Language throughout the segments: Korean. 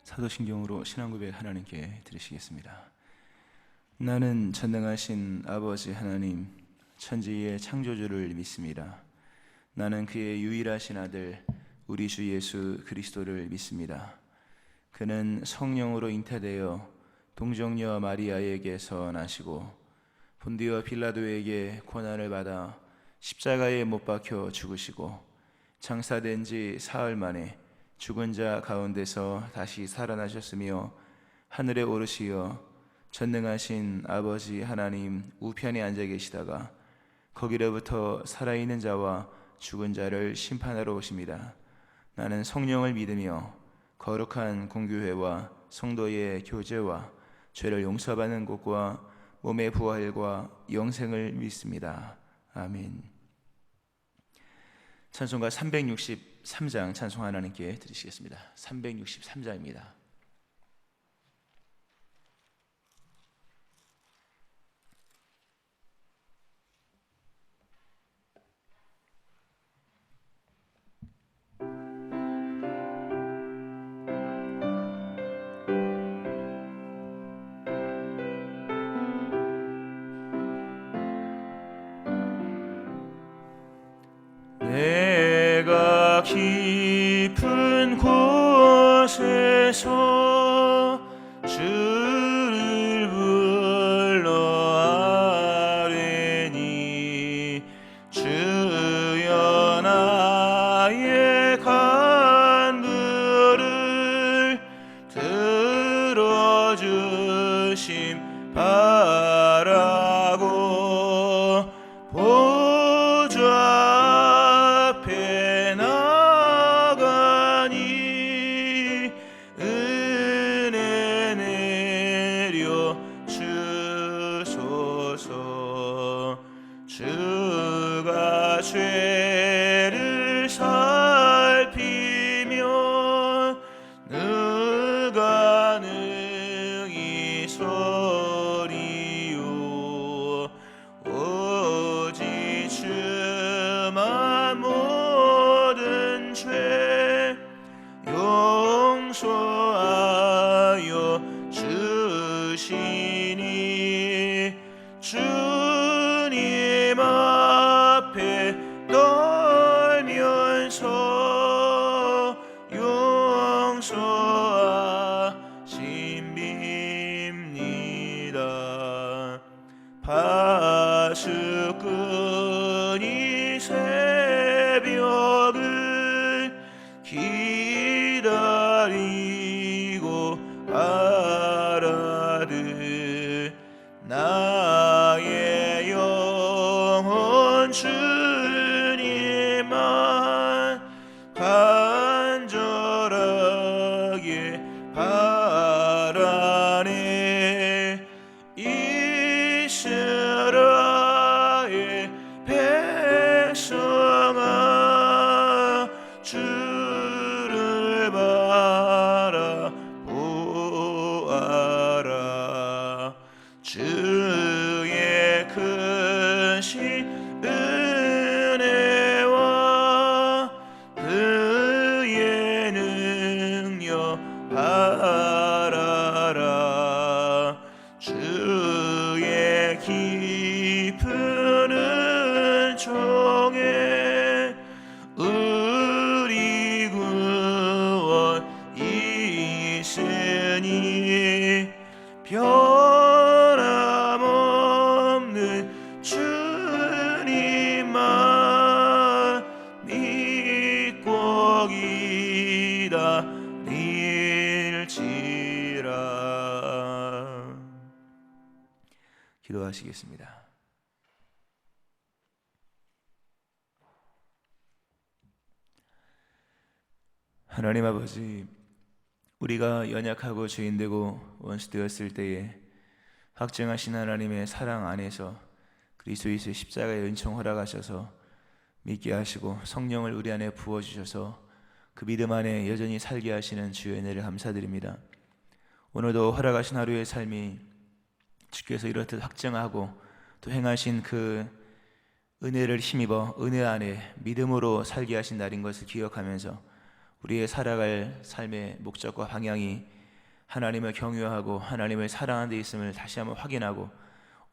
사도신경으로 신앙고백 하나님께 드리시겠습니다. 나는 전능하신 아버지 하나님, 천지의 창조주를 믿습니다. 나는 그의 유일하신 아들 우리 주 예수 그리스도를 믿습니다. 그는 성령으로 잉태되어 동정녀 마리아에게서 나시고 본디오 빌라도에게 고난을 받아 십자가에 못 박혀 죽으시고 장사된 지 사흘 만에 죽은 자 가운데서 다시 살아나셨으며 하늘에 오르시어 전능하신 아버지 하나님 우편에 앉아 계시다가 거기로부터 살아있는 자와 죽은 자를 심판하러 오십니다. 나는 성령을 믿으며 거룩한 공교회와 성도의 교제와 죄를 용서받는 것과 몸의 부활과 영생을 믿습니다. 아멘. 찬송가 363장 찬송 하나님께 드리시겠습니다. 363장입니다. 내가 깊은 곳에서 주를 불러 아뢰니 주여 나의 간구를 들어주심 바라고 보좌 앞에 나가니 은혜 내려 주소서. 주가 죄를 살피면 누가 능히 소리요. 오직 주만 모든 죄 용서하여 주시니 주님 앞에 떨면서 용서하심 빕니다. 파수꾼이 새벽을 기다리고 바라듯 나의 영혼 주님만 간절하게 바라네. 이스라엘 백성아 주를 바라보아라. 주의 크신 은혜와 그의 능력 바라라. 주의 깊은 은총에 우리 구원 있으니 변함없는 주님만 믿고 기다릴지라. 기도하시겠습니다. 하나님 아버지, 우리가 연약하고 죄인되고 원수되었을 때에 확증하신 하나님의 사랑 안에서 그리스도 예수의 십자가의 은총 허락하셔서 믿게 하시고 성령을 우리 안에 부어주셔서 그 믿음 안에 여전히 살게 하시는 주의 은혜를 감사드립니다. 오늘도 허락하신 하루의 삶이 주께서 이렇듯 확증하고 또 행하신 그 은혜를 힘입어 은혜 안에 믿음으로 살게 하신 날인 것을 기억하면서 우리의 살아갈 삶의 목적과 방향이 하나님을 경유하고 하나님을 사랑하는 데 있음을 다시 한번 확인하고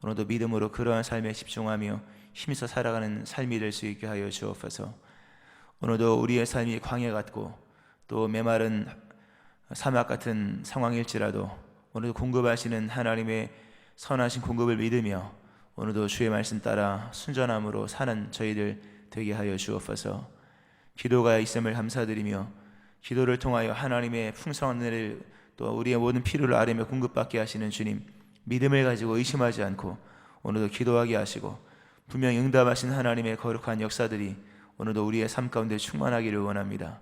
오늘도 믿음으로 그러한 삶에 집중하며 힘써 살아가는 삶이 될 수 있게 하여 주옵소서. 오늘도 우리의 삶이 광야 같고 또 메마른 사막 같은 상황일지라도 오늘도 공급하시는 하나님의 선하신 공급을 믿으며 오늘도 주의 말씀 따라 순전함으로 사는 저희들 되게 하여 주옵소서. 기도가 있음을 감사드리며 기도를 통하여 하나님의 풍성한 은혜를 또 우리의 모든 필요를 아뢰며 공급받게 하시는 주님, 믿음을 가지고 의심하지 않고 오늘도 기도하게 하시고 분명히 응답하신 하나님의 거룩한 역사들이 오늘도 우리의 삶 가운데 충만하기를 원합니다.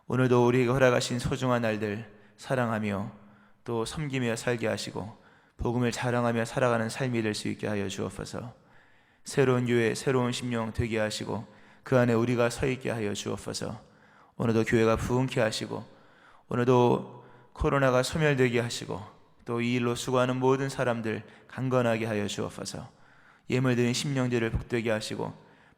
오늘도 우리에게 허락하신 소중한 날들 사랑하며 또 섬기며 살게 하시고 복음을 자랑하며 살아가는 삶이 될 수 있게 하여 주옵소서. 새로운 교회, 새로운 심령 되게 하시고 그 안에 우리가 서 있게 하여 주옵소서. 오늘도 교회가 부흥케 하시고 오늘도 코로나가 소멸되게 하시고 또 이 일로 수고하는 모든 사람들 강건하게 하여 주옵소서. 예물드린 심령들을 복되게 하시고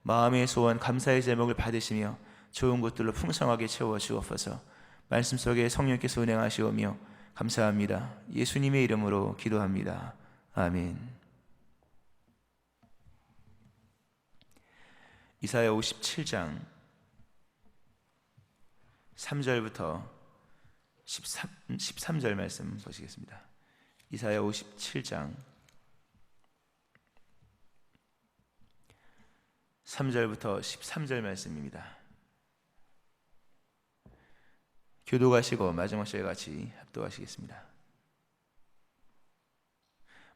마음의 소원 감사의 제목을 받으시며 좋은 것들로 풍성하게 채워 주옵소서. 말씀 속에 성령께서 운행하시오며 감사합니다. 예수님의 이름으로 기도합니다. 아멘. 이사야 57장 3절부터 13절 말씀 보시겠습니다. 이사야 57장 3절부터 13절 말씀입니다. 교도가시고 마지막 시에 같이 합독하시겠습니다.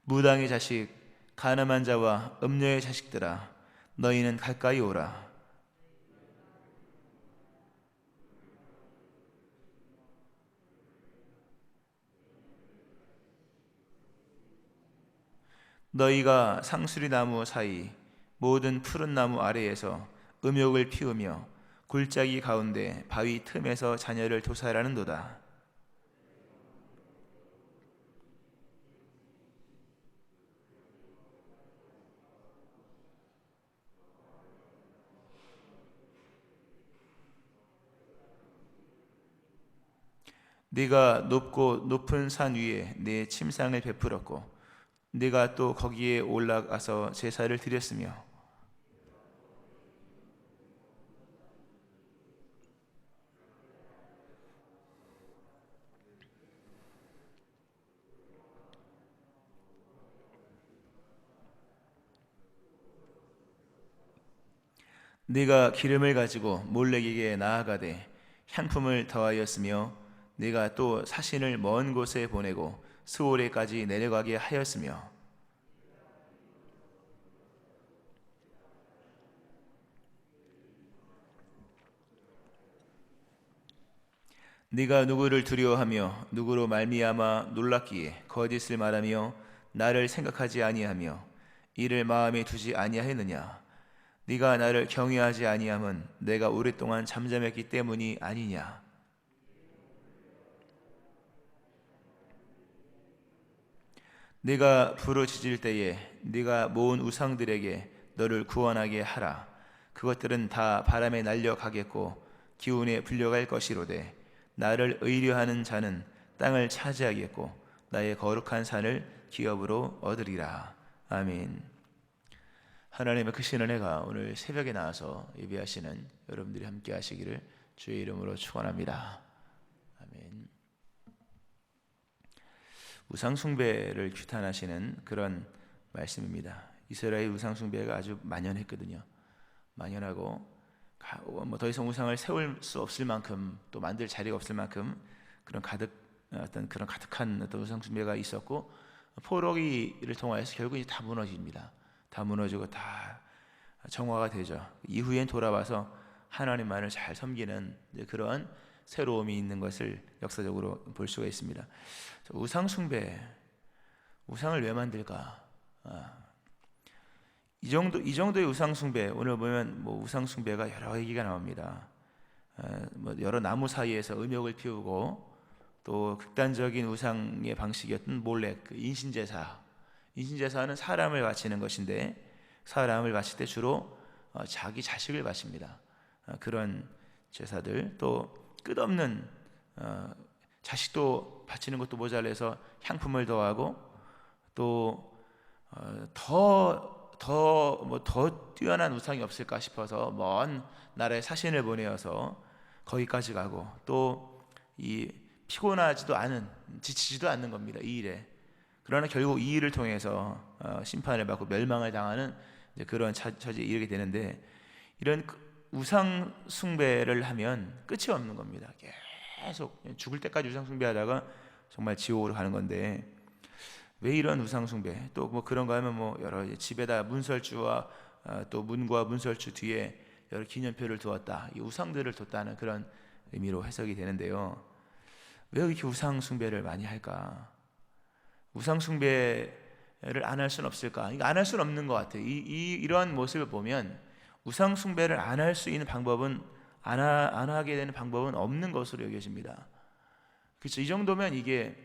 무당의 자식, 가늠한 자와 음녀의 자식들아, 너희는 가까이 오라. 너희가 상수리 나무 사이 모든 푸른 나무 아래에서 음욕을 피우며 굴짜기 가운데 바위 틈에서 자녀를 도살하는도다. 네가 높고 높은 산 위에 내 침상을 베풀었고 네가 또 거기에 올라가서 제사를 드렸으며 네가 기름을 가지고 몰렉에게 나아가되 향품을 더하였으며 네가 또 사신을 먼 곳에 보내고 스오레까지 내려가게 하였으며 네가 누구를 두려워하며 누구로 말미암아 놀랐기에 거짓을 말하며 나를 생각하지 아니하며 이를 마음에 두지 아니하였느냐. 네가 나를 경외하지 아니함은 내가 오랫동안 잠잠했기 때문이 아니냐. 네가 부르짖을 때에 네가 모은 우상들에게 너를 구원하게 하라. 그것들은 다 바람에 날려가겠고 기운에 불려갈 것이로되 나를 의뢰하는 자는 땅을 차지하겠고 나의 거룩한 산을 기업으로 얻으리라. 아멘. 하나님의 크신 은혜가 오늘 새벽에 나와서 예배하시는 여러분들이 함께 하시기를 주의 이름으로 축원합니다. 아멘. 우상 숭배를 규탄하시는 그런 말씀입니다. 이스라엘 우상 숭배가 아주 만연했거든요. 만연하고 뭐 더 이상 우상을 세울 수 없을 만큼 또 만들 자리가 없을 만큼 그런 가득한 어떤 우상 숭배가 있었고 포로기를 통하여서 결국 다 무너집니다. 다 무너지고 다 정화가 되죠. 이후엔 돌아와서 하나님만을 잘 섬기는 그런 새로움이 있는 것을 역사적으로 볼 수가 있습니다. 우상 숭배, 우상을 왜 만들까? 이 정도의 우상 숭배, 오늘 보면 뭐 우상 숭배가 여러 얘기가 나옵니다. 뭐 여러 나무 사이에서 음욕을 피우고 또 극단적인 우상의 방식이었던 몰렉, 인신제사는 사람을 바치는 것인데 사람을 바칠 때 주로 자기 자식을 바칩니다. 그런 제사들 또 끝없는 자식도 바치는 것도 모자라서 향품을 더하고 또 더 뛰어난 우상이 없을까 싶어서 먼 나라에 사신을 보내어서 거기까지 가고 또 이 피곤하지도 않은 지치지도 않는 겁니다. 이 일에. 그러나 결국 이 일을 통해서 심판을 받고 멸망을 당하는 그런 처지에 이르게 되는데, 이런 우상 숭배를 하면 끝이 없는 겁니다. 계속 죽을 때까지 우상 숭배하다가 정말 지옥으로 가는 건데, 왜 이런 우상 숭배? 또 뭐 그런 거 하면 뭐 여러 집에다 문설주와 또 문과 문설주 뒤에 여러 기념표를 두었다, 이 우상들을 뒀다는 그런 의미로 해석이 되는데요. 왜 이렇게 우상 숭배를 많이 할까? 우상 숭배를 안 할 수는 없을까? 안 할 수는 없는 것 같아요. 이런 모습을 보면 우상 숭배를 안 할 수 있는 방법은 안 하게 되는 방법은 없는 것으로 여겨집니다. 그렇죠? 이 정도면 이게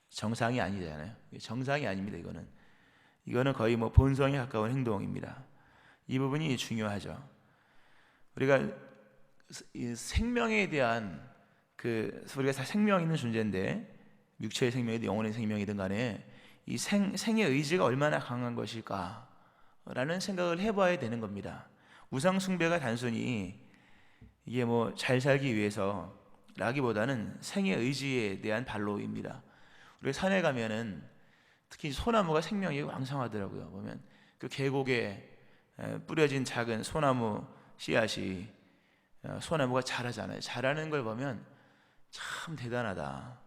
정상이 아니잖아요. 정상이 아닙니다. 이거는 거의 뭐 본성에 가까운 행동입니다. 이 부분이 중요하죠. 우리가 생명에 대한 우리가 다 생명 있는 존재인데, 육체의 생명이든 영혼의 생명이든 간에 이 생의 의지가 얼마나 강한 것일까라는 생각을 해봐야 되는 겁니다. 우상 숭배가 단순히 이게 뭐 잘 살기 위해서라기보다는 생의 의지에 대한 반로입니다. 우리 산에 가면은 특히 소나무가 생명이 왕성하더라고요. 보면 그 계곡에 뿌려진 작은 소나무 씨앗이 소나무가 자라잖아요. 자라는 걸 보면 참 대단하다.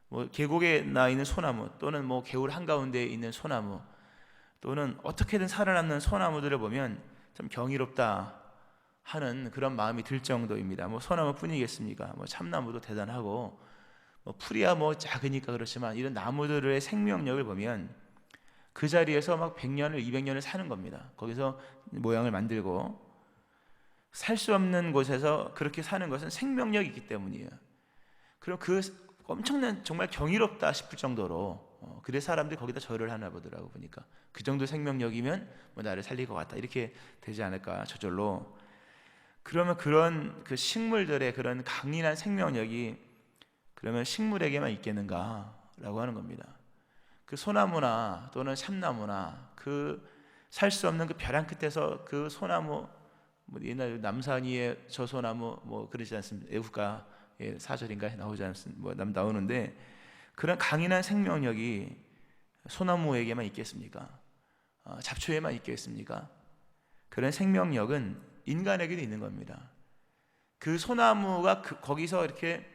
뭐 계곡에 나 있는 소나무, 또는 뭐 개울 한가운데에 있는 소나무, 또는 어떻게든 살아남는 소나무들을 보면 참 경이롭다 하는 그런 마음이 들 정도입니다. 뭐 소나무뿐이겠습니까? 뭐 참나무도 대단하고, 뭐 풀이야 뭐 작으니까 그렇지만 이런 나무들의 생명력을 보면 그 자리에서 막 100년을 200년을 사는 겁니다. 거기서 모양을 만들고, 살 수 없는 곳에서 그렇게 사는 것은 생명력이 있기 때문이에요. 그럼 그 엄청난, 정말 경이롭다 싶을 정도로 그래 사람들이 거기다 절을 하나 보더라고. 보니까 그 정도 생명력이면 뭐 나를 살릴 것 같다, 이렇게 되지 않을까 저절로. 그러면 그런 그 식물들의 그런 강인한 생명력이 그러면 식물에게만 있겠는가라고 하는 겁니다. 그 소나무나 또는 참나무나 그 살 수 없는 그 벼랑 끝에서 그 소나무, 뭐 옛날 남산이의 저 소나무 뭐 그러지 않습니까? 애국가 4절인가 나오지 않습니까? 뭐 나오는데, 그런 강인한 생명력이 소나무에게만 있겠습니까? 잡초에만 있겠습니까? 그런 생명력은 인간에게도 있는 겁니다. 그 소나무가 거기서 이렇게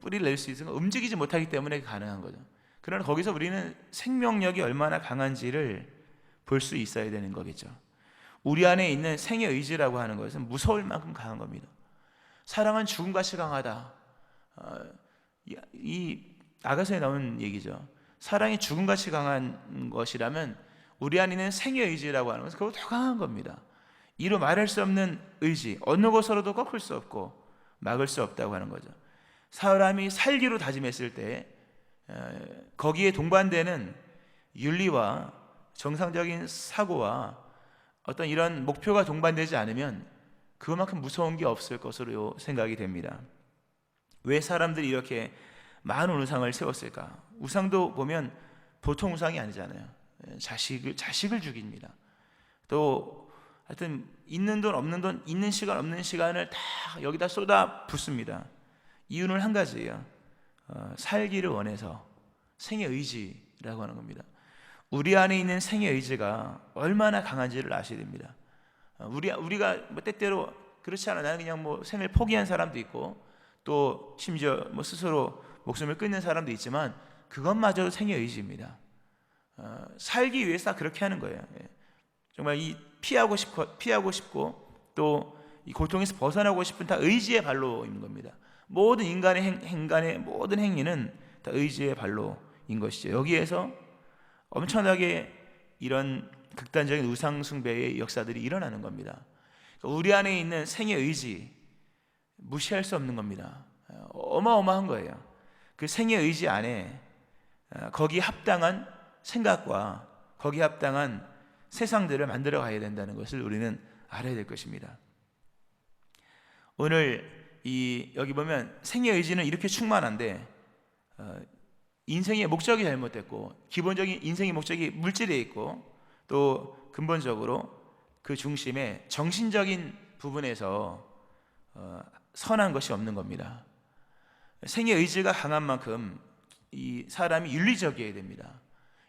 뿌리를 낼 수 있으면 움직이지 못하기 때문에 가능한 거죠. 그러나 거기서 우리는 생명력이 얼마나 강한지를 볼 수 있어야 되는 거겠죠. 우리 안에 있는 생의 의지라고 하는 것은 무서울 만큼 강한 겁니다. 사랑은 죽음같이 강하다. 이 아가서에 나온 얘기죠. 사랑이 죽음같이 강한 것이라면 우리 안에 있는 생의 의지라고 하는 것은 그보다 더 강한 겁니다. 이루 말할 수 없는 의지, 어느 것으로도 꺾을 수 없고 막을 수 없다고 하는 거죠. 사람이 살기로 다짐했을 때 거기에 동반되는 윤리와 정상적인 사고와 어떤 이런 목표가 동반되지 않으면 그만큼 무서운 게 없을 것으로 생각이 됩니다. 왜 사람들이 이렇게 많은 우상을 세웠을까? 우상도 보면 보통 우상이 아니잖아요. 자식을 죽입니다. 또 하여튼 있는 돈 없는 돈, 있는 시간 없는 시간을 다 여기다 쏟아 붓습니다. 이유는 한 가지예요. 살기를 원해서. 생의 의지라고 하는 겁니다. 우리 안에 있는 생의 의지가 얼마나 강한지를 아셔야 됩니다. 우리가 뭐 때때로 그렇지 않아, 나는 그냥 뭐 생을 포기한 사람도 있고, 또 심지어 뭐 스스로 목숨을 끊는 사람도 있지만 그것마저도 생의 의지입니다. 살기 위해서 그렇게 하는 거예요. 정말 이 피하고 싶고 또 이 고통에서 벗어나고 싶은 다 의지의 발로인 겁니다. 모든 인간의 모든 행위는 다 의지의 발로인 것이죠. 여기에서 엄청나게 이런 극단적인 우상 숭배의 역사들이 일어나는 겁니다. 우리 안에 있는 생의 의지 무시할 수 없는 겁니다. 어마어마한 거예요. 그 생의 의지 안에 거기에 합당한 생각과 거기에 합당한 세상들을 만들어 가야 된다는 것을 우리는 알아야 될 것입니다. 오늘 여기 보면 생의 의지는 이렇게 충만한데 인생의 목적이 잘못됐고, 기본적인 인생의 목적이 물질에 있고, 또 근본적으로 그 중심에 정신적인 부분에서 선한 것이 없는 겁니다. 생의 의지가 강한 만큼 이 사람이 윤리적이어야 됩니다.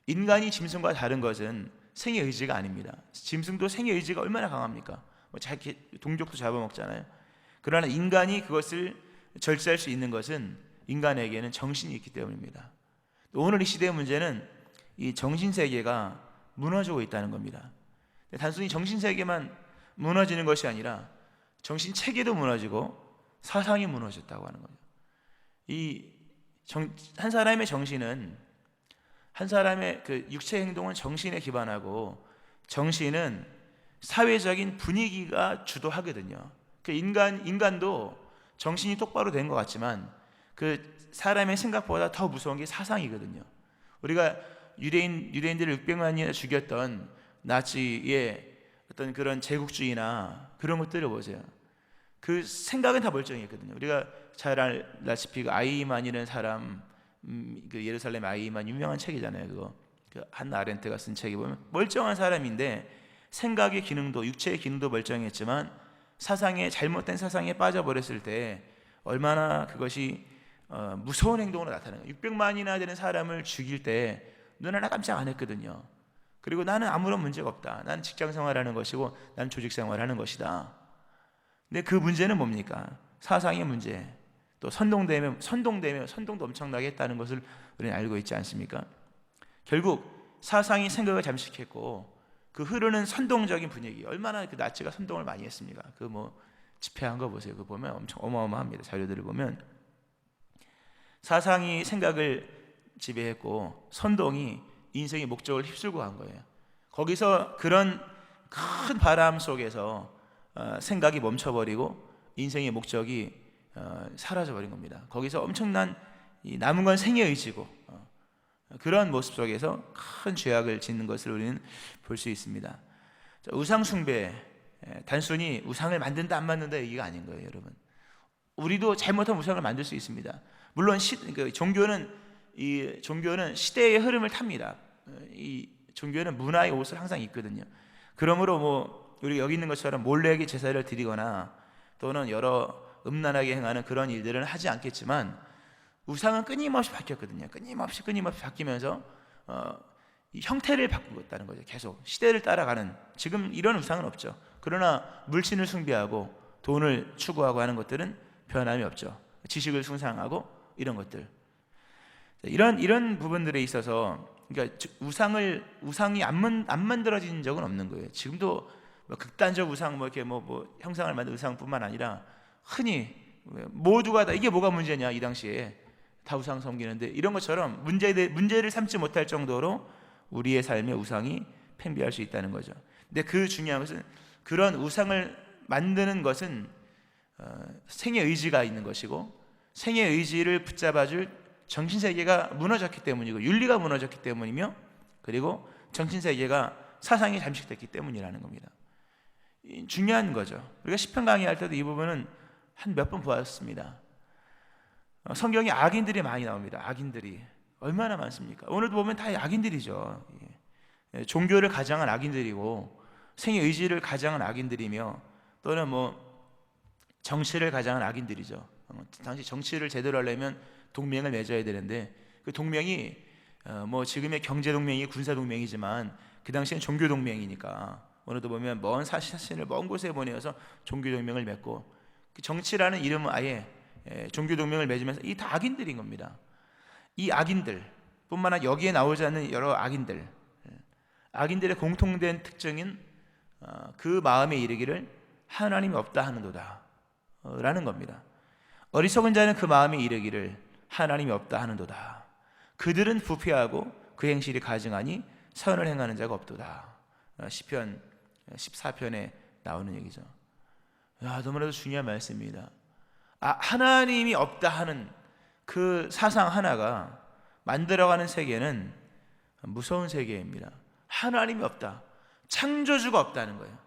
인간이 짐승과 다른 것은 생의 의지가 아닙니다. 짐승도 생의 의지가 얼마나 강합니까? 자기 동족도 잡아먹잖아요. 그러나 인간이 그것을 절제할 수 있는 것은 인간에게는 정신이 있기 때문입니다. 오늘 이 시대의 문제는 이 정신세계가 무너지고 있다는 겁니다. 단순히 정신세계만 무너지는 것이 아니라 정신체계도 무너지고 사상이 무너졌다고 하는 거죠. 한 사람의 정신은, 한 사람의 그 육체 행동은 정신에 기반하고, 정신은 사회적인 분위기가 주도하거든요. 그 인간도 정신이 똑바로 된 것 같지만 그 사람의 생각보다 더 무서운 게 사상이거든요. 우리가 유대인들을 600만 년이나 죽였던 나치의 어떤 그런 제국주의나 그런 것들을 보세요. 그 생각은 다 멀쩡했거든요. 우리가 잘 알다시피 그 아이만이라는 사람, 그 예루살렘 아이만 유명한 책이잖아요. 그거 그 한나 아렌트가 쓴 책에 보면 멀쩡한 사람인데 생각의 기능도, 육체의 기능도 멀쩡했지만 잘못된 사상에 빠져버렸을 때 얼마나 그것이 무서운 행동으로 나타나는 거예요. 600만이나 되는 사람을 죽일 때 눈 하나 깜짝 안 했거든요. 그리고 나는 아무런 문제가 없다. 나는 직장 생활하는 것이고 나는 조직 생활하는 것이다. 근데 그 문제는 뭡니까? 사상의 문제. 또 선동도 엄청나게 했다는 것을 우리는 알고 있지 않습니까? 결국 사상이 생각을 잠식했고, 그 흐르는 선동적인 분위기, 얼마나 그 나치가 선동을 많이 했습니까? 그 집회한 거 보세요. 그거 보면 엄청 어마어마합니다. 자료들을 보면 사상이 생각을 지배했고 선동이 인생의 목적을 휩쓸고 간 거예요. 거기서 그런 큰 바람 속에서 생각이 멈춰버리고 인생의 목적이 사라져버린 겁니다. 거기서 엄청난 남은 건 생의 의지고, 그런 모습 속에서 큰 죄악을 짓는 것을 우리는 볼 수 있습니다. 우상 숭배, 단순히 우상을 만든다 안 만든다 얘기가 아닌 거예요, 여러분. 우리도 잘못한 우상을 만들 수 있습니다. 물론 종교는 시대의 흐름을 탑니다. 이 종교는 문화의 옷을 항상 입거든요. 그러므로 우리가 여기 있는 것처럼 몰래에게 제사를 드리거나 또는 여러 음란하게 행하는 그런 일들은 하지 않겠지만, 우상은 끊임없이 바뀌었거든요. 끊임없이 바뀌면서 형태를 바꾸었다는 거죠. 계속 시대를 따라가는. 지금 이런 우상은 없죠. 그러나 물신을 숭배하고 돈을 추구하고 하는 것들은 변함이 없죠. 지식을 숭상하고 이런 것들, 이런 부분들에 있어서, 그러니까 우상이 안 만들어진 적은 없는 거예요. 지금도 극단적 우상, 이렇게 형상을 만든 우상뿐만 아니라 흔히 모두가 다 이게 뭐가 문제냐, 이 당시에 다 우상 섬기는데, 이런 것처럼 문제를 삼지 못할 정도로 우리의 삶에 우상이 팽배할 수 있다는 거죠. 근데 그 중요한 것은, 그런 우상을 만드는 것은 생의 의지가 있는 것이고, 생의 의지를 붙잡아줄 정신세계가 무너졌기 때문이고, 윤리가 무너졌기 때문이며, 그리고 정신세계가 사상이 잠식됐기 때문이라는 겁니다. 중요한 거죠. 우리가 시편 강의할 때도 이 부분은 한 몇 번 보았습니다. 성경에 악인들이 많이 나옵니다. 악인들이 얼마나 많습니까? 오늘도 보면 다 악인들이죠. 종교를 가장한 악인들이고, 생의 의지를 가장한 악인들이며, 또는 정치를 가장한 악인들이죠. 당시 정치를 제대로 하려면 동맹을 맺어야 되는데, 그 동맹이 지금의 경제 동맹이 군사 동맹이지만 그 당시엔 종교 동맹이니까, 오늘도 보면 먼 사신을 먼 곳에 보내어서 종교 동맹을 맺고, 그 정치라는 이름은 아예 종교 동맹을 맺으면서 이 다 악인들인 겁니다. 이 악인들 뿐만 아니라 여기에 나오지 않는 여러 악인들의 공통된 특징인 그 마음에 이르기를 하나님이 없다 하는도다 라는 겁니다. 어리석은 자는 그 마음에 이르기를 하나님이 없다 하는도다. 그들은 부패하고 그 행실이 가증하니 선을 행하는 자가 없도다. 시편 14편에 나오는 얘기죠. 너무나도 중요한 말씀입니다. 하나님이 없다 하는 그 사상 하나가 만들어가는 세계는 무서운 세계입니다. 하나님이 없다, 창조주가 없다는 거예요.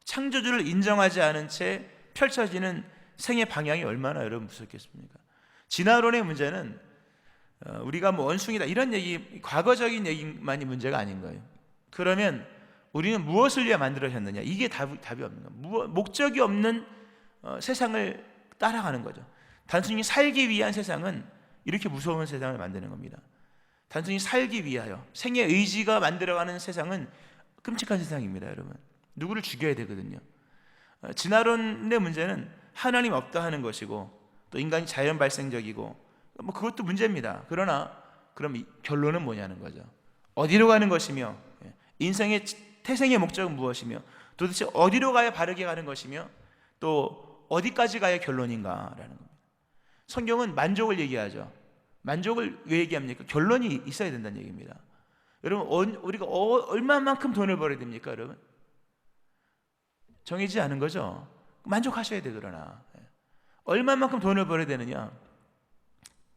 창조주를 인정하지 않은 채 펼쳐지는 생의 방향이 얼마나 여러분 무섭겠습니까? 진화론의 문제는 우리가 뭐 원숭이다 이런 얘기, 과거적인 얘기만이 문제가 아닌 거예요. 그러면 우리는 무엇을 위해 만들어졌느냐? 이게 답이 없는 거예요. 목적이 없는 세상을 따라가는 거죠. 단순히 살기 위한 세상은 이렇게 무서운 세상을 만드는 겁니다. 단순히 살기 위하여 생의 의지가 만들어가는 세상은 끔찍한 세상입니다, 여러분. 누구를 죽여야 되거든요. 진화론의 문제는 하나님 없다 하는 것이고 또 인간이 자연 발생적이고 뭐 그것도 문제입니다. 그러나 그럼 결론은 뭐냐는 거죠. 어디로 가는 것이며 인생의 태생의 목적은 무엇이며 도대체 어디로 가야 바르게 가는 것이며 또 어디까지 가야 결론인가라는 겁니다. 성경은 만족을 얘기하죠. 만족을 왜 얘기합니까? 결론이 있어야 된다는 얘기입니다. 여러분, 우리가 얼마만큼 돈을 벌어야 됩니까, 여러분? 정해지지 않은 거죠. 만족하셔야 돼. 그러나 얼마만큼 돈을 벌어야 되느냐?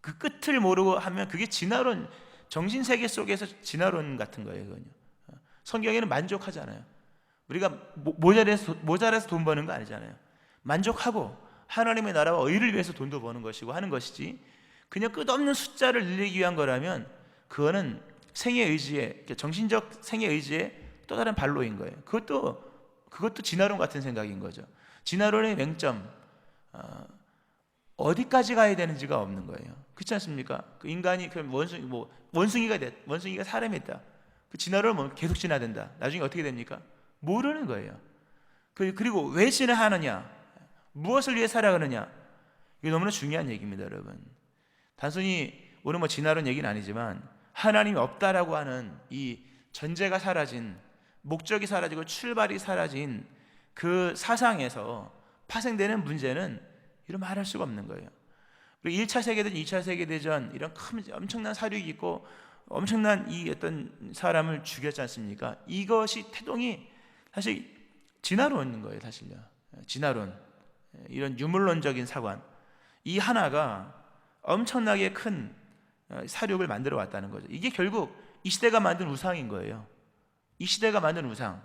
그 끝을 모르고 하면 그게 진화론, 정신세계 속에서 진화론 같은 거예요. 그건요. 성경에는 만족하잖아요. 우리가 모자라서 돈 버는 거 아니잖아요. 만족하고 하나님의 나라와 의를 위해서 돈도 버는 것이고 하는 것이지, 그냥 끝없는 숫자를 늘리기 위한 거라면 그거는 생의 의지에, 정신적 생의 의지에 또 다른 반로인 거예요. 그것도 진화론 같은 생각인 거죠. 진화론의 맹점, 어디까지 가야 되는지가 없는 거예요. 그렇지 않습니까? 그 인간이 그럼 원숭이가 사람이 있다. 그 진화론은 뭐 계속 진화된다. 나중에 어떻게 됩니까? 모르는 거예요. 그리고 왜 진화하느냐? 무엇을 위해 살아가느냐? 이게 너무나 중요한 얘기입니다, 여러분. 단순히 오늘 뭐 진화론 얘기는 아니지만 하나님이 없다라고 하는 이 전제가 사라진, 목적이 사라지고 출발이 사라진 그 사상에서 파생되는 문제는 이런 말할 수가 없는 거예요. 그리고 1차 세계대전, 2차 세계대전 이런 엄청난 사륙이 있고 엄청난 이 어떤 사람을 죽였지 않습니까? 이것이 태동이 사실 진화론인 거예요, 사실요. 진화론, 이런 유물론적인 사관, 이 하나가 엄청나게 큰 사륙을 만들어 왔다는 거죠. 이게 결국 이 시대가 만든 우상인 거예요. 이 시대가 만든 우상.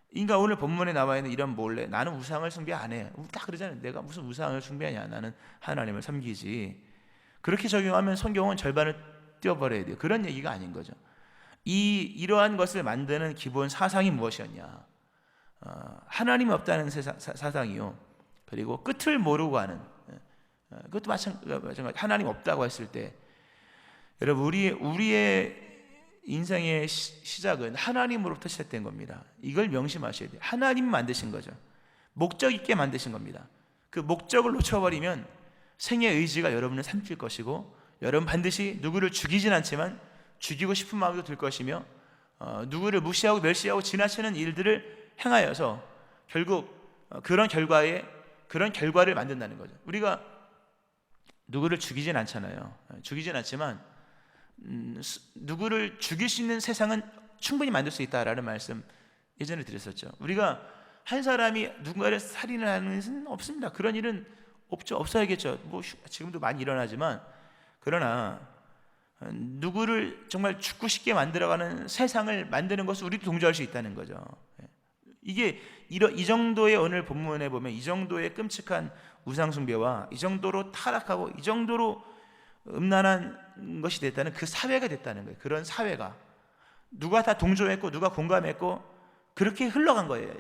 그러니까 오늘 본문에 나와 있는 이런 몰래, 나는 우상을 숭배 안 해. 딱 그러잖아요. 내가 무슨 우상을 숭배하냐. 나는 하나님을 섬기지. 그렇게 적용하면 성경은 절반을 띄워버려야 돼요. 그런 얘기가 아닌 거죠. 이러한 것을 만드는 기본 사상이 무엇이었냐? 하나님이 없다는 사상이요. 그리고 끝을 모르고 하는, 그것도 마찬가지. 하나님 없다고 했을 때, 여러분, 우리의 인생의 시작은 하나님으로부터 시작된 겁니다. 이걸 명심하셔야 돼요. 하나님 만드신 거죠. 목적 있게 만드신 겁니다. 그 목적을 놓쳐버리면 생의 의지가 여러분을 삼킬 것이고, 여러분 반드시 누구를 죽이진 않지만 죽이고 싶은 마음도 들 것이며, 누구를 무시하고 멸시하고 지나치는 일들을 행하여서 결국 그런 결과를 만든다는 거죠. 우리가 누구를 죽이진 않잖아요. 죽이진 않지만 누구를 죽일 수 있는 세상은 충분히 만들 수 있다라는 말씀 예전에 드렸었죠. 우리가 한 사람이 누군가를 살인을 하는 것은 없습니다. 그런 일은 없어야겠죠. 뭐 지금도 많이 일어나지만, 그러나 누구를 정말 죽고 싶게 만들어가는 세상을 만드는 것을 우리도 동조할 수 있다는 거죠. 이게 이 정도의 오늘 본문에 보면 이 정도의 끔찍한 우상숭배와 이 정도로 타락하고 이 정도로 음란한 것이 됐다는, 그 사회가 됐다는 거예요. 그런 사회가 누가 다 동조했고 누가 공감했고 그렇게 흘러간 거예요.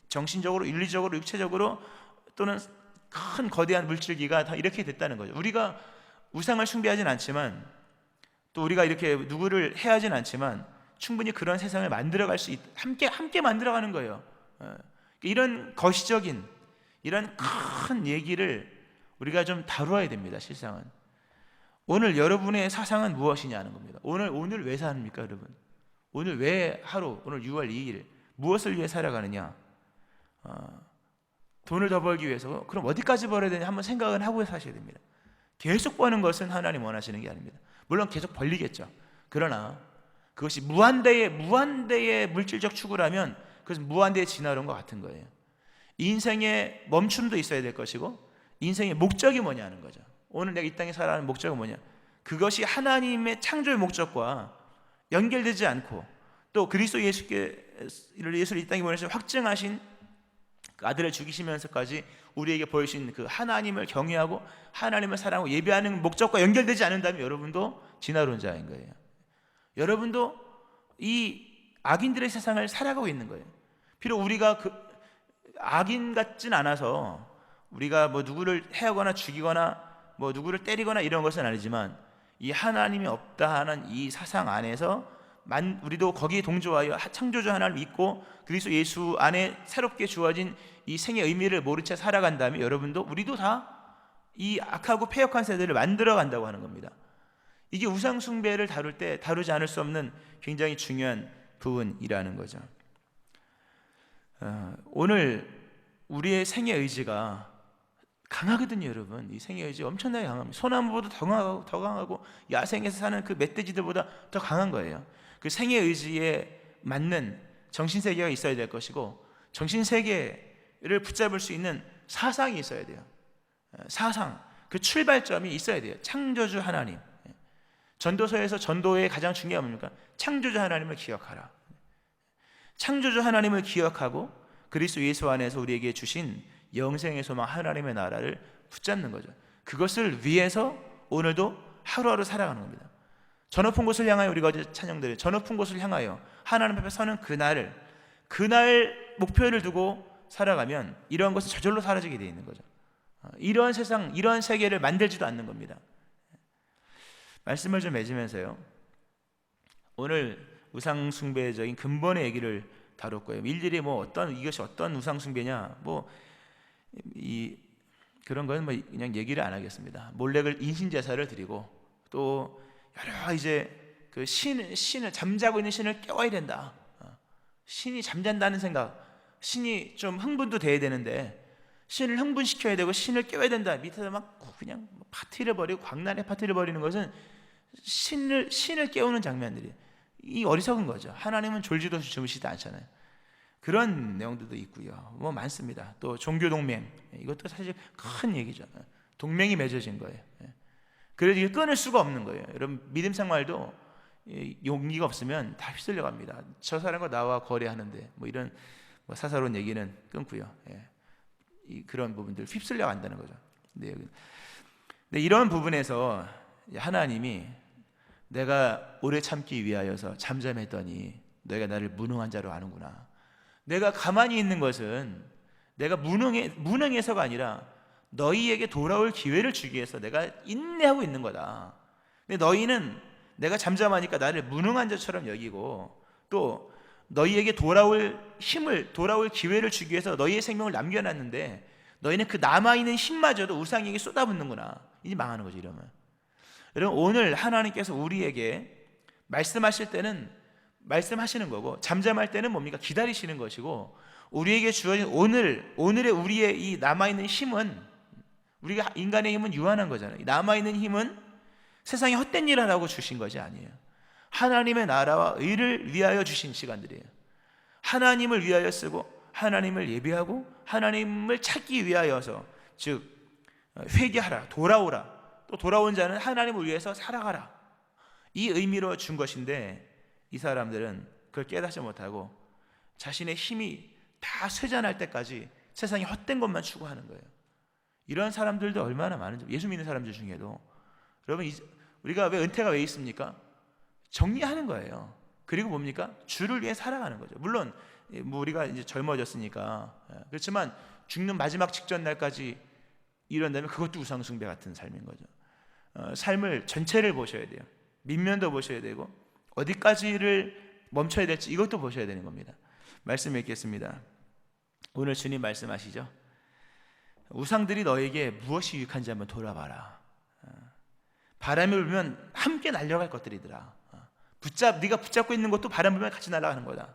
정신적으로, 윤리적으로, 육체적으로, 또는 큰 거대한 물질기가 다 이렇게 됐다는 거죠. 우리가 우상을 숭배하진 않지만, 또 우리가 이렇게 누구를 해하진 않지만 충분히 그런 세상을 만들어갈 수 함께 만들어가는 거예요. 이런 거시적인, 이런 큰 얘기를 우리가 좀 다루어야 됩니다. 실상은 오늘 여러분의 사상은 무엇이냐는 겁니다. 오늘 왜 사십니까, 여러분? 오늘 왜 오늘 6월 2일 무엇을 위해 살아가느냐? 돈을 더 벌기 위해서. 그럼 어디까지 벌어야 되냐 한번 생각은 하고 사셔야 됩니다. 계속 버는 것은 하나님 원하시는 게 아닙니다. 물론 계속 벌리겠죠. 그러나 그것이 무한대의 물질적 추구라면 그것은 무한대의 진화론과 같은 거예요. 인생의 멈춤도 있어야 될 것이고, 인생의 목적이 뭐냐는 거죠. 오늘 내가 이 땅에 살아가는 목적은 뭐냐? 그것이 하나님의 창조의 목적과 연결되지 않고, 또 그리스도 예수를 이 땅에 보내셔서 확증하신 그 아들을 죽이시면서까지 우리에게 보여주신 그 하나님을 경외하고 하나님을 사랑하고 예배하는 목적과 연결되지 않는다면 여러분도 진화론자인 거예요. 여러분도 이 악인들의 세상을 살아가고 있는 거예요. 비록 우리가 그 악인 같진 않아서 우리가 뭐 누구를 해하거나 죽이거나 뭐 누구를 때리거나 이런 것은 아니지만 이 하나님이 없다 하는 이 사상 안에서 우리도 거기에 동조하여 창조주 하나님을 믿고 그리스도 예수 안에 새롭게 주어진 이 생의 의미를 모른 채 살아간다면 여러분도 우리도 다 이 악하고 패역한 세대를 만들어 간다고 하는 겁니다. 이게 우상 숭배를 다룰 때 다루지 않을 수 없는 굉장히 중요한 부분이라는 거죠. 오늘 우리의 생의 의지가 강하거든요, 여러분. 이 생의 의지 엄청나게 강합니다. 소나무보다 더 강하고 야생에서 사는 그 멧돼지들보다 더 강한 거예요. 그 생의 의지에 맞는 정신세계가 있어야 될 것이고 정신세계를 붙잡을 수 있는 사상이 있어야 돼요. 사상, 그 출발점이 있어야 돼요. 창조주 하나님. 전도서에서 전도의 가장 중요한 뭡니까? 창조주 하나님을 기억하라. 창조주 하나님을 기억하고 그리스도 예수 안에서 우리에게 주신 영생의 소망 하나님의 나라를 붙잡는 거죠. 그것을 위해서 오늘도 하루하루 살아가는 겁니다. 저 높은 곳을 향하여, 우리가 어제 찬양드린 저 높은 곳을 향하여 하나님 앞에 서는 그날 목표를 두고 살아가면 이러한 것은 저절로 사라지게 되어 있는 거죠. 이러한 세상, 이러한 세계를 만들지도 않는 겁니다. 말씀을 좀 맺으면서요, 오늘 우상 숭배적인 근본의 얘기를 다뤘고요. 일일이 이것이 어떤 우상 숭배냐, 그런 건 그냥 얘기를 안 하겠습니다. 몰렉을 인신 제사를 드리고 또 여러 이제 그 신을 잠자고 있는 신을 깨워야 된다. 신이 잠잔다는 생각, 신이 좀 흥분도 돼야 되는데 신을 흥분시켜야 되고 신을 깨워야 된다. 밑에서 막 그냥 파티를 벌이고 광란의 파티를 벌이는 것은 신을 깨우는 장면들이, 이 어리석은 거죠. 하나님은 졸지도 주무시지 않잖아요. 그런 내용들도 있고요. 많습니다. 또 종교 동맹, 이것도 사실 큰 얘기죠. 동맹이 맺어진 거예요. 그래서 이게 끊을 수가 없는 거예요. 여러분, 믿음 생활도 용기가 없으면 다 휩쓸려 갑니다. 저 사람과 나와 거래하는데 이런 사사로운 얘기는 끊고요. 그런 부분들 휩쓸려 간다는 거죠. 근데 이런 부분에서 하나님이 내가 오래 참기 위하여서 잠잠했더니 너희가 나를 무능한 자로 아는구나. 내가 가만히 있는 것은 내가 무능해서가 아니라 너희에게 돌아올 기회를 주기 위해서 내가 인내하고 있는 거다. 근데 너희는 내가 잠잠하니까 나를 무능한 자처럼 여기고 또 너희에게 돌아올 기회를 주기 위해서 너희의 생명을 남겨놨는데 너희는 그 남아있는 힘마저도 우상에게 쏟아붓는구나. 이제 망하는 거죠, 이러면. 여러분, 오늘 하나님께서 우리에게 말씀하실 때는 말씀하시는 거고 잠잠할 때는 뭡니까? 기다리시는 것이고, 우리에게 주어진 오늘의 우리의 이 남아있는 힘은, 우리가 인간의 힘은 유한한 거잖아요. 남아있는 힘은 세상에 헛된 일을 하라고 주신 것이 아니에요. 하나님의 나라와 의를 위하여 주신 시간들이에요. 하나님을 위하여 쓰고 하나님을 예배하고 하나님을 찾기 위하여서, 즉 회개하라, 돌아오라, 또 돌아온 자는 하나님을 위해서 살아가라, 이 의미로 준 것인데 이 사람들은 그걸 깨닫지 못하고 자신의 힘이 다 쇠잔할 때까지 세상에 헛된 것만 추구하는 거예요. 이런 사람들도 얼마나 많은지, 예수 믿는 사람들 중에도. 여러분, 우리가 은퇴가 왜 있습니까? 정리하는 거예요. 그리고 뭡니까? 주를 위해 살아가는 거죠. 물론 우리가 이제 젊어졌으니까 그렇지만 죽는 마지막 직전 날까지 이런다면 그것도 우상숭배 같은 삶인 거죠. 삶을 전체를 보셔야 돼요. 밑면도 보셔야 되고 어디까지를 멈춰야 될지 이것도 보셔야 되는 겁니다. 말씀 읽겠습니다. 오늘 주님 말씀하시죠. 우상들이 너에게 무엇이 유익한지 한번 돌아봐라. 바람이 불면 함께 날려갈 것들이더라. 네가 붙잡고 있는 것도 바람 불면 같이 날아가는 거다.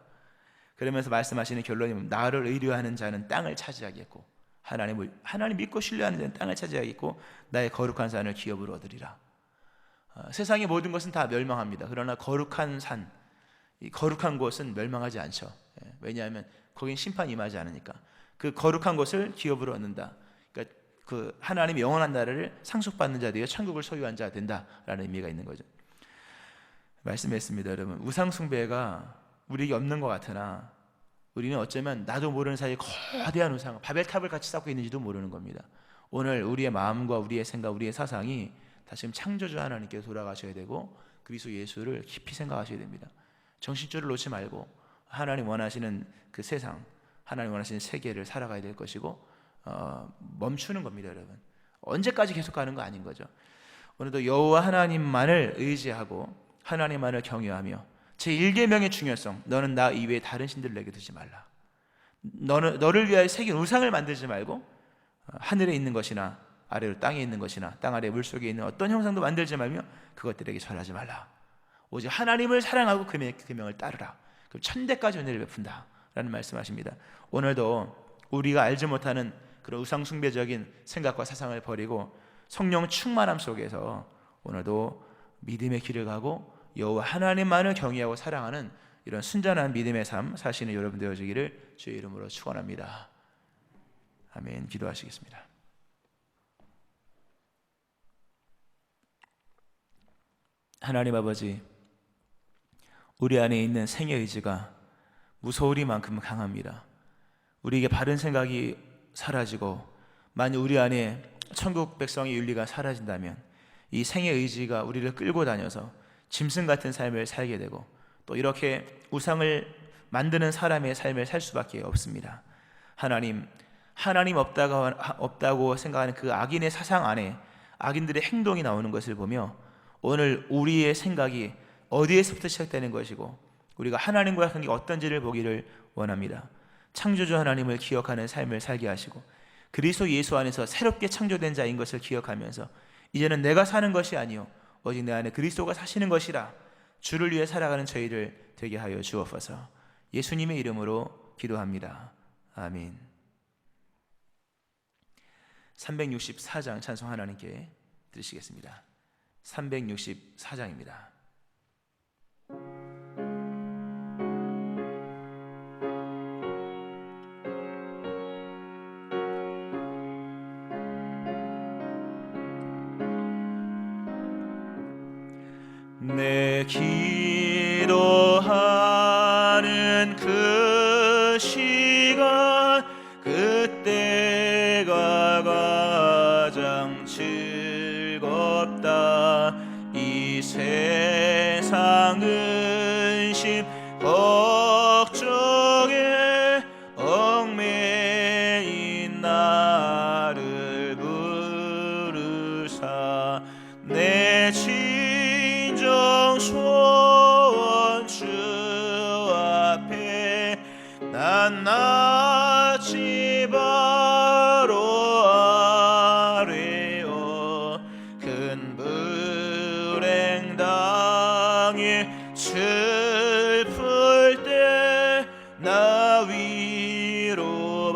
그러면서 말씀하시는 결론이 나를 의뢰하는 자는 땅을 차지하겠고 하나님 믿고 신뢰하는 자는 땅을 차지하겠고 나의 거룩한 산을 기업으로 얻으리라. 세상의 모든 것은 다 멸망합니다. 그러나 거룩한 산, 이 거룩한 곳은 멸망하지 않죠. 왜냐하면 거긴 심판이 임하지 않으니까. 그 거룩한 곳을 기업으로 얻는다. 그러니까 그 하나님의 영원한 나라를 상속받는 자 되어 천국을 소유한 자 된다라는 의미가 있는 거죠. 말씀했습니다. 여러분, 우상 숭배가 우리에게 없는 것 같으나 우리는 어쩌면 나도 모르는 사이에 거대한 우상, 바벨탑을 같이 쌓고 있는지도 모르는 겁니다. 오늘 우리의 마음과 우리의 생각, 우리의 사상이 다시 창조주 하나님께 돌아가셔야 되고 그리스도 예수를 깊이 생각하셔야 됩니다. 정신줄을 놓지 말고 하나님 원하시는 그 세상, 하나님 원하시는 세계를 살아가야 될 것이고 멈추는 겁니다. 여러분, 언제까지 계속 가는 거 아닌 거죠. 오늘도 여호와 하나님만을 의지하고 하나님만을 경외하며 제1계명의 중요성, 너는 나 이외에 다른 신들을 내게 두지 말라. 너를 위하여 새긴 우상을 만들지 말고 하늘에 있는 것이나 아래로 땅에 있는 것이나 땅 아래 물속에 있는 어떤 형상도 만들지 말며 그것들에게 절하지 말라. 오직 하나님을 사랑하고 그 계명을 따르라. 그럼 천대까지 은혜를 베푼다 라는 말씀하십니다. 오늘도 우리가 알지 못하는 그런 우상 숭배적인 생각과 사상을 버리고 성령 충만함 속에서 오늘도 믿음의 길을 가고 여호와 하나님만을 경외하고 사랑하는 이런 순전한 믿음의 삶 사시는 여러분 되어지기를 주의 이름으로 축원합니다. 아멘. 기도하시겠습니다. 하나님 아버지, 우리 안에 있는 생의 의지가 무서우리만큼 강합니다. 우리에게 바른 생각이 사라지고 만약 우리 안에 천국 백성의 윤리가 사라진다면 이 생의 의지가 우리를 끌고 다녀서 짐승 같은 삶을 살게 되고 또 이렇게 우상을 만드는 사람의 삶을 살 수밖에 없습니다. 하나님 없다고 생각하는 그 악인의 사상 안에 악인들의 행동이 나오는 것을 보며 오늘 우리의 생각이 어디에서부터 시작되는 것이고 우리가 하나님과 관계가 어떤지를 보기를 원합니다. 창조주 하나님을 기억하는 삶을 살게 하시고 그리스도 예수 안에서 새롭게 창조된 자인 것을 기억하면서 이제는 내가 사는 것이 아니요 오직 내 안에 그리스도가 사시는 것이라 주를 위해 살아가는 저희를 되게 하여 주옵소서. 예수님의 이름으로 기도합니다. 아멘. 364장 찬송 하나님께 드리시겠습니다. 364장입니다. 내 기도하는 그 시간 그때가 가장 즐겁다. 이 세상 근심 걱정에 얽매인 나를 부르사 내 진정 소원 주 앞에 난 낯이 바로 아뢰어 큰 불행 당해 슬플 때 나 위로받게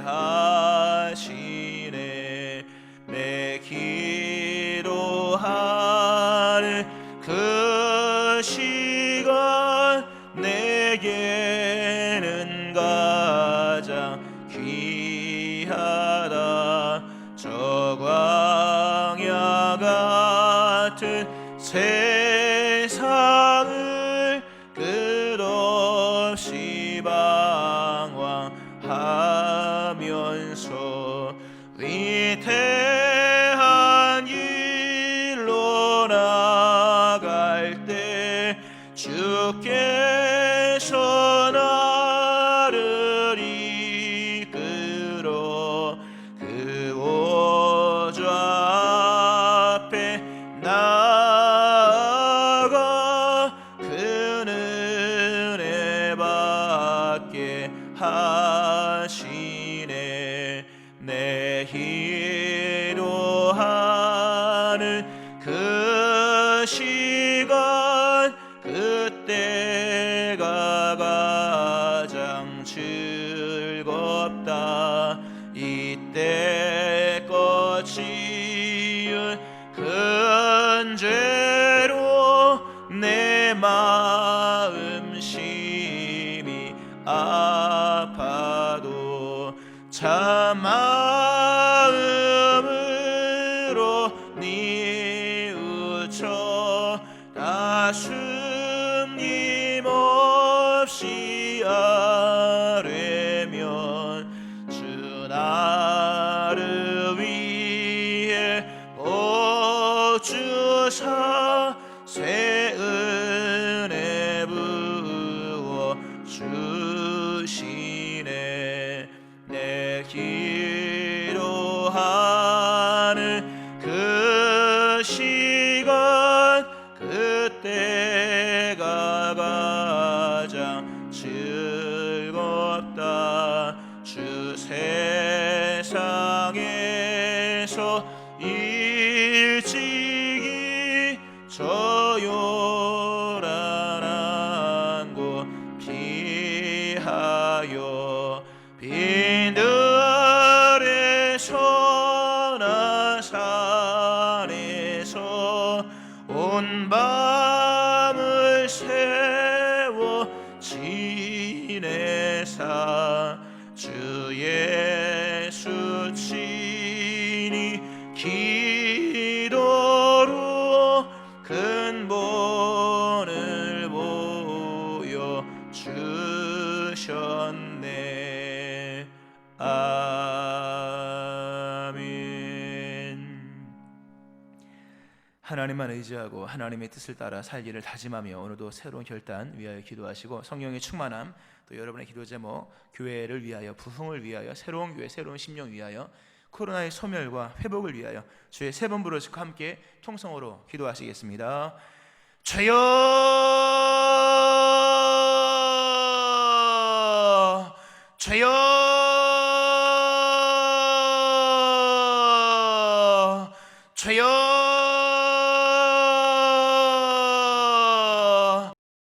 하시네. 내 기도하는 그 시간 내게는 가장 귀하다. 저 광야 같은 세상을 끝없이 방황하면서 위태한 길로 나갈 때 주께서 나를 이끌어 그 오주 앞에 나아가 그 은혜 받게 하시네. 내 기도하는 그 시간 그때가 가장 즐겁다. 이때껏 지은 큰 죄로 내 마음 심히 아파도 참 마음으로 뉘우쳐 다 숨김없이 주시네. 내 기도하는 그 시간 그때가 가장 즐겁다. 주 세상에서 일찍이 저 요란한 곳 피하여 빈들에서나 산에서 온 밤을 세워 지내사 주 예수 친히 기도로 근본을 보여 주셨네. 아멘. 하나님만 의지하고 하나님의 뜻을 따라 살기를 다짐하며 오늘도 새로운 결단 위하여 기도하시고, 성령의 충만함, 또 여러분의 기도 제목, 교회를 위하여, 부흥을 위하여, 새로운 교회, 새로운 심령 위하여, 코로나의 소멸과 회복을 위하여 주의 세 번 부르시고 함께 통성으로 기도하시겠습니다. 주여, 주여,